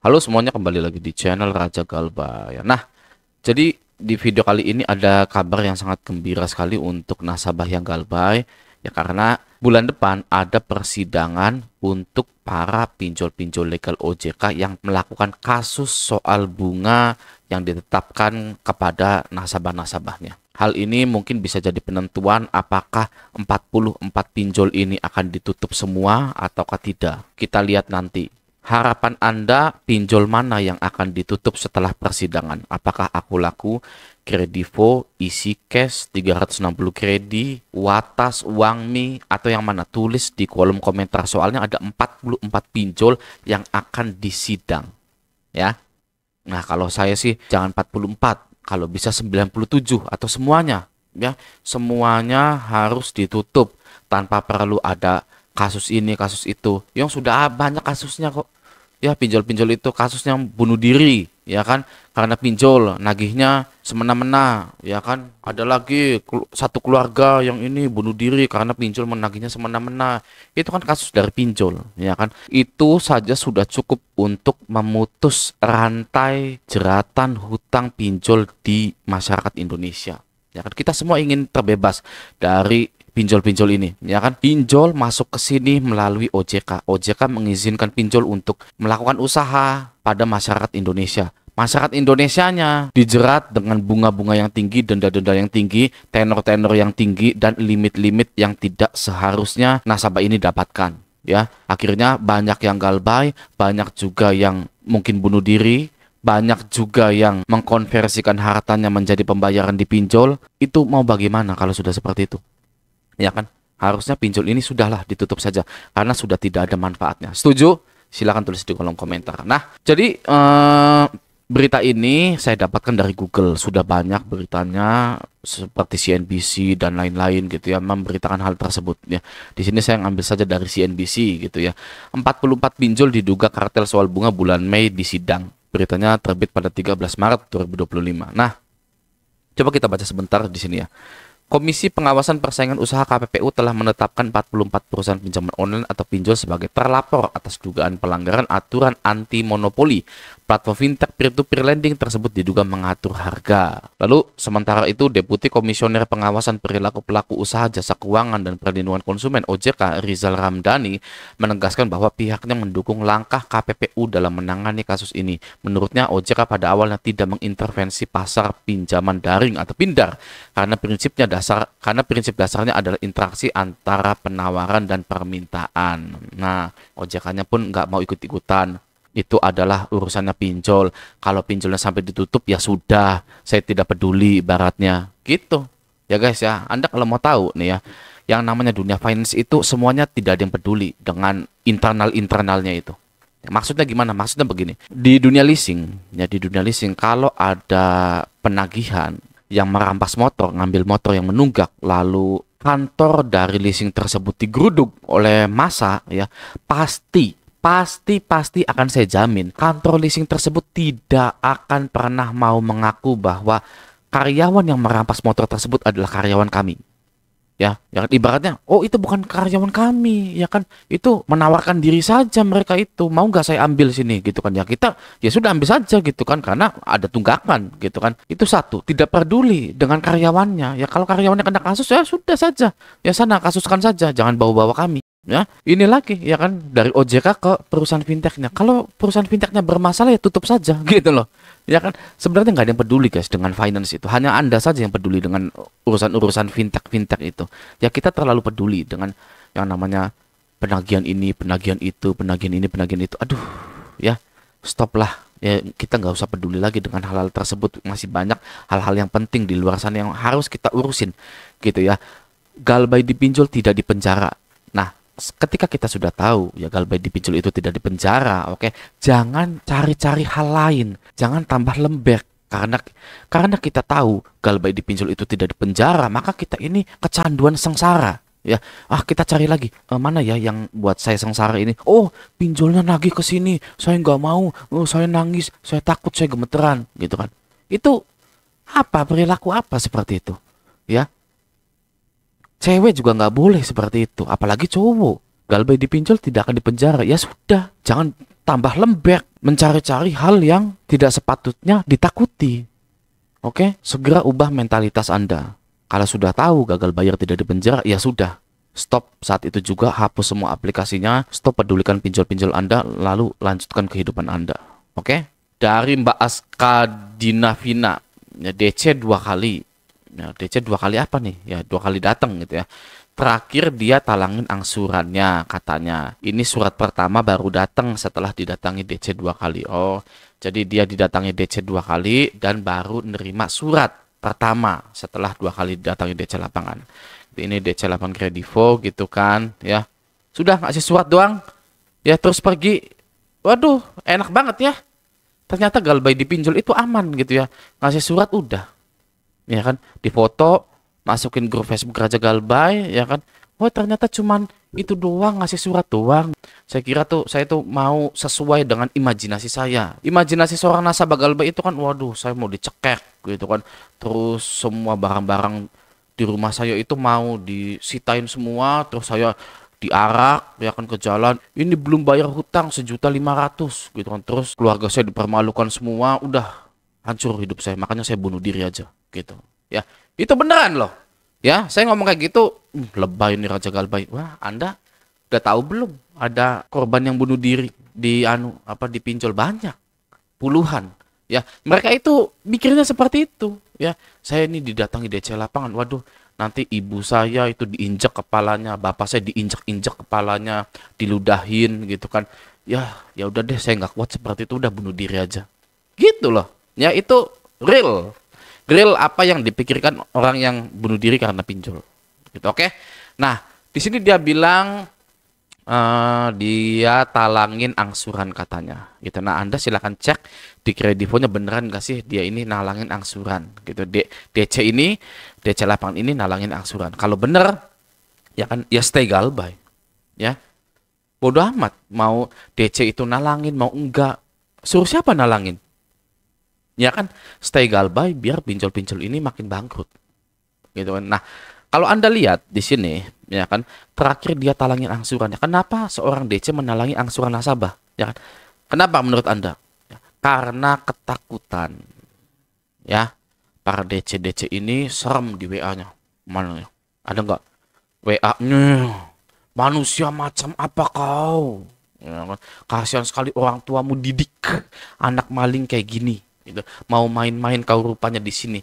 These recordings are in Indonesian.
Halo semuanya, kembali lagi di channel Raja Galba ya. Nah, jadi di video kali ini ada kabar yang sangat gembira sekali untuk nasabah yang Galbay ya, karena bulan depan ada persidangan untuk para pinjol-pinjol legal OJK yang melakukan kasus soal bunga yang ditetapkan kepada nasabah-nasabahnya. Hal ini mungkin bisa jadi penentuan apakah 44 pinjol ini akan ditutup semua ataukah tidak. Kita lihat nanti. Harapan Anda, pinjol mana yang akan ditutup setelah persidangan? Apakah Aku Laku, Kredivo, Easy Cash, 360 Kredi, Watas, Uangmi, atau yang mana? Tulis di kolom komentar. Soalnya ada 44 pinjol yang akan disidang. Ya. Nah, kalau saya sih jangan 44, kalau bisa 97 atau semuanya. Ya, semuanya harus ditutup tanpa perlu ada kasus ini, kasus itu. Yang sudah banyak kasusnya kok. Ya, pinjol-pinjol itu kasusnya bunuh diri, ya kan? Karena pinjol, nagihnya semena-mena, ya kan? Ada lagi satu keluarga yang ini bunuh diri karena pinjol menagihnya semena-mena. Itu kan kasus dari pinjol, ya kan? Itu saja sudah cukup untuk memutus rantai jeratan hutang pinjol di masyarakat Indonesia. Ya kan, kita semua ingin terbebas dari pinjol-pinjol ini, ya kan? Pinjol masuk ke sini melalui OJK. OJK mengizinkan pinjol untuk melakukan usaha pada masyarakat Indonesia. Masyarakat Indonesianya dijerat dengan bunga-bunga yang tinggi, denda-denda yang tinggi, tenor-tenor yang tinggi, dan limit-limit yang tidak seharusnya nasabah ini dapatkan. Ya, akhirnya banyak yang galbay, banyak juga yang mungkin bunuh diri, banyak juga yang mengkonversikan hartanya menjadi pembayaran di pinjol. Itu mau bagaimana kalau sudah seperti itu? Ya kan? Harusnya pinjol ini sudahlah ditutup saja karena sudah tidak ada manfaatnya. Setuju? Silakan tulis di kolom komentar. Nah, jadi berita ini saya dapatkan dari Google. Sudah banyak beritanya seperti CNBC dan lain-lain gitu ya, memberitakan hal tersebut ya. Di sini saya ngambil saja dari CNBC gitu ya. 44 pinjol diduga kartel soal bunga bulan Mei disidang. Beritanya terbit pada 13 Maret 2025. Nah, coba kita baca sebentar di sini ya. Komisi Pengawasan Persaingan Usaha KPPU telah menetapkan 44 perusahaan pinjaman online atau pinjol sebagai terlapor atas dugaan pelanggaran aturan anti monopoli. Platform fintech peer-to-peer lending tersebut diduga mengatur harga. Lalu, sementara itu, Deputi Komisioner Pengawasan Perilaku Pelaku Usaha Jasa Keuangan dan Perlindungan Konsumen OJK Rizal Ramdhani menegaskan bahwa pihaknya mendukung langkah KPPU dalam menangani kasus ini. Menurutnya, OJK pada awalnya tidak mengintervensi pasar pinjaman daring atau pindar karena prinsip dasarnya adalah interaksi antara penawaran dan permintaan. Nah, OJK-nya pun nggak mau ikut-ikutan. Itu adalah urusannya pinjol. Kalau pinjolnya sampai ditutup ya sudah, saya tidak peduli ibaratnya. Gitu. Ya guys ya, Anda kalau mau tahu nih ya, yang namanya dunia finance itu semuanya tidak ada yang peduli dengan internal-internalnya itu. Maksudnya gimana? Maksudnya begini. Di dunia leasing, ya di dunia leasing kalau ada penagihan yang merampas motor, ngambil motor yang menunggak, lalu kantor dari leasing tersebut digeruduk oleh massa ya, pasti akan saya jamin kantor leasing tersebut tidak akan pernah mau mengaku bahwa karyawan yang merampas motor tersebut adalah karyawan kami. Ya kan, ibaratnya, oh itu bukan karyawan kami, ya kan, itu menawarkan diri saja mereka itu, mau nggak saya ambil sini, gitu kan, ya kita, ya sudah ambil saja, gitu kan, karena ada tunggakan, gitu kan, itu satu, tidak peduli dengan karyawannya, ya kalau karyawannya kena kasus, ya sudah saja, ya sana kasuskan saja, jangan bawa-bawa kami. Ya, ini lagi ya kan dari OJK ke perusahaan fintechnya. Kalau perusahaan fintechnya bermasalah ya tutup saja, gitu loh. Ya kan sebenarnya nggak ada yang peduli guys dengan finance itu. Hanya Anda saja yang peduli dengan urusan-urusan fintech itu. Ya kita terlalu peduli dengan yang namanya penagihan ini, penagihan itu, penagihan ini, penagihan itu. Aduh, ya stop lah. Ya kita nggak usah peduli lagi dengan hal-hal tersebut. Masih banyak hal-hal yang penting di luar sana yang harus kita urusin, gitu ya. Galbay dipinjol tidak dipenjara. Nah, ketika kita sudah tahu ya galbay dipinjol itu tidak dipenjara, oke, jangan cari-cari hal lain, jangan tambah lembek karena kita tahu galbay dipinjol itu tidak dipenjara, maka kita ini kecanduan sengsara ya. Kita cari lagi mana ya yang buat saya sengsara ini. Oh, pinjolnya nagih ke sini, saya nggak mau, saya nangis, saya takut, saya gemeteran, gitu kan. Itu apa, perilaku apa seperti itu ya. Cewek juga nggak boleh seperti itu, apalagi cowok. Galbay dipinjol tidak akan dipenjara. Ya sudah, jangan tambah lembek, mencari-cari hal yang tidak sepatutnya ditakuti. Oke, segera ubah mentalitas Anda. Kalau sudah tahu gagal bayar tidak dipenjara, ya sudah. Stop saat itu juga, hapus semua aplikasinya, stop pedulikan pinjol-pinjol Anda, lalu lanjutkan kehidupan Anda. Oke? Dari Mbak Aska Dinavina, ya, DC 2 kali. Ya, DC 2 kali apa nih? Ya 2 kali datang gitu ya. Terakhir dia talangin angsurannya katanya. Ini surat pertama baru datang setelah didatangi DC 2 kali. Oh, jadi dia didatangi DC 2 kali dan baru nerima surat pertama setelah 2 kali didatangi DC lapangan. Ini DC lapangan Kredivo gitu kan ya. Sudah ngasih surat doang. Ya terus pergi. Waduh, enak banget ya. Ternyata Galbay dipinjol itu aman gitu ya. Ngasih surat udah. Ya kan, difoto, masukin grup Facebook Raja Galbay, ya kan. Oh, ternyata cuman itu doang, ngasih surat doang. Saya kira saya tuh mau sesuai dengan imajinasi saya. Imajinasi seorang nasabah Galbay itu kan, waduh, saya mau dicekek gitu kan. Terus semua barang-barang di rumah saya itu mau disitain semua, terus saya diarak ya kan ke jalan, ini belum bayar hutang 1.500.000 gitu kan, terus keluarga saya dipermalukan semua, udah hancur hidup saya, makanya saya bunuh diri aja gitu ya. Itu beneran loh ya, saya ngomong kayak gitu. Lebay nih Raja Galbay. Wah, Anda udah tahu belum ada korban yang bunuh diri dipinjol banyak, puluhan ya. Mereka itu mikirnya seperti itu ya. Saya ini didatangi DC lapangan, waduh, nanti ibu saya itu diinjak kepalanya, bapak saya diinjak-injak kepalanya, diludahin gitu kan. Ya udah deh, saya nggak kuat seperti itu, udah bunuh diri aja. Gitu loh. Ya itu real. Real apa yang dipikirkan orang yang bunuh diri karena pinjol. Gitu, oke. Nah, di sini dia bilang dia talangin angsuran katanya gitu. Nah, Anda silahkan cek di Kredivonya beneran gak sih dia ini nalangin angsuran gitu. DC lapangan ini nalangin angsuran. Kalau bener ya kan, ya stay Galbay ya. Bodoh amat mau DC itu nalangin mau enggak, suruh siapa nalangin ya kan. Stay Galbay biar pinjol-pinjol ini makin bangkrut gitu kan. Nah, kalau Anda lihat di sini, ya kan, terakhir dia talangin angsurannya. Kenapa seorang DC menalangi angsuran nasabah? Ya kan? Kenapa menurut Anda? Ya, karena ketakutan. Ya, para DC ini serem di WA-nya. Mana ya? Ada nggak? WA-nya, manusia macam apa kau? Ya kan? Kasihan sekali orang tuamu didik anak maling kayak gini. Gitu. Mau main-main kau rupanya di sini.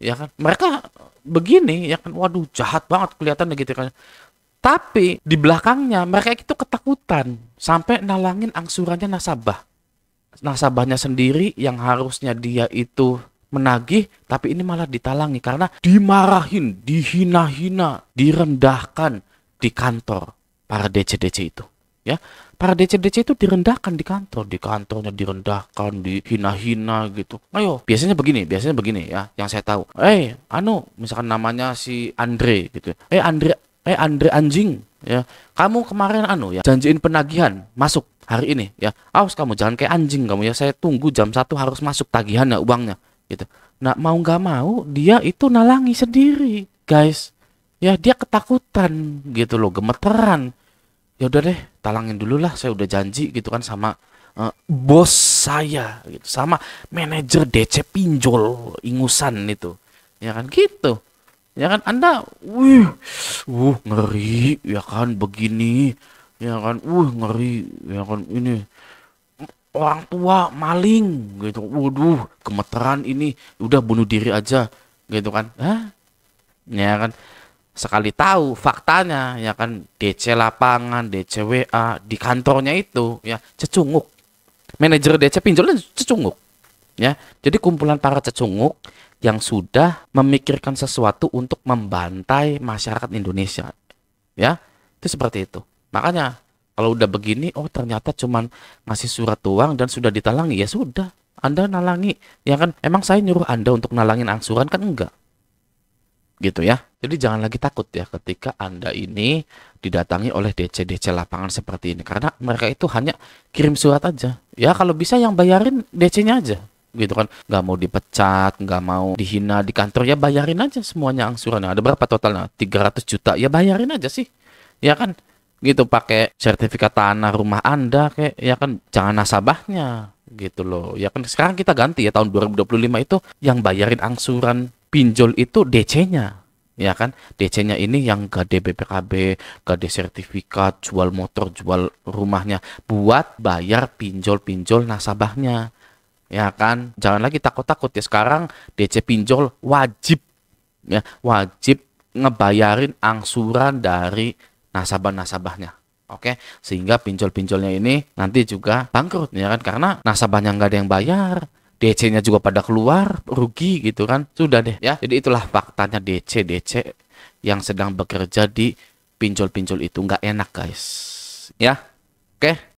Ya kan, mereka begini ya kan, waduh jahat banget kelihatannya gitu kan. Tapi di belakangnya mereka itu ketakutan sampai nalangin angsurannya nasabahnya sendiri yang harusnya dia itu menagih, tapi ini malah ditalangi karena dimarahin, dihina-hina, direndahkan di kantor para DC-DC itu ya. Para DC-DC itu direndahkan di kantornya direndahkan, dihina-hina gitu. Ayo, biasanya begini ya, yang saya tahu. Misalkan namanya si Andre gitu. Andre anjing ya. Kamu kemarin ya, janjiin penagihan masuk hari ini ya. Awas kamu jangan kayak anjing kamu ya. Saya tunggu jam 1 harus masuk tagihannya, uangnya gitu. Nah, mau nggak mau dia itu nalangi sendiri, guys. Ya, dia ketakutan gitu loh, gemeteran. Ya udah deh, talangin dulu lah, saya udah janji gitu kan sama bos saya gitu, sama manajer DC pinjol ingusan itu. Ya kan gitu. Ya kan Anda ngeri ya kan begini. Ya kan ngeri ya kan, ini orang tua maling gitu. Waduh, gemeteran ini, udah bunuh diri aja gitu kan. Hah? Ya kan. Sekali tahu faktanya ya kan, DC lapangan, DC WA di kantornya itu ya cecunguk. Manajer DC pinjolnya cecunguk. Ya. Jadi kumpulan para cecunguk yang sudah memikirkan sesuatu untuk membantai masyarakat Indonesia. Ya. Itu seperti itu. Makanya kalau udah begini, oh ternyata cuman ngasih surat doang dan sudah ditalangi, ya sudah. Anda nalangi, ya kan? Emang saya nyuruh Anda untuk nalangin angsuran kan enggak? Gitu ya. Jadi jangan lagi takut ya ketika Anda ini didatangi oleh DC lapangan seperti ini. Karena mereka itu hanya kirim surat aja. Ya kalau bisa yang bayarin DC-nya aja. Gitu kan. Nggak mau dipecat, nggak mau dihina di kantor, ya bayarin aja semuanya angsurannya. Ada berapa totalnya? 300 juta. Ya bayarin aja sih. Ya kan. gitu pakai sertifikat tanah rumah Anda kayak ya kan, jangan nasabahnya gitu loh. Ya kan sekarang kita ganti ya, tahun 2025 itu yang bayarin angsuran pinjol itu DC-nya. Ya kan, DC-nya ini yang gade BPKB, gade sertifikat, jual motor, jual rumahnya buat bayar pinjol-pinjol nasabahnya. Ya kan, jangan lagi takut-takut ya, sekarang DC pinjol wajib, ya wajib ngebayarin angsuran dari nasabah-nasabahnya. Oke, sehingga pinjol-pinjolnya ini nanti juga bangkrut ya kan, karena nasabahnya nggak ada yang bayar, DC-nya juga pada keluar, rugi gitu kan. Sudah deh ya. Jadi itulah faktanya, DC yang sedang bekerja di pinjol-pinjol itu nggak enak guys. Ya, oke.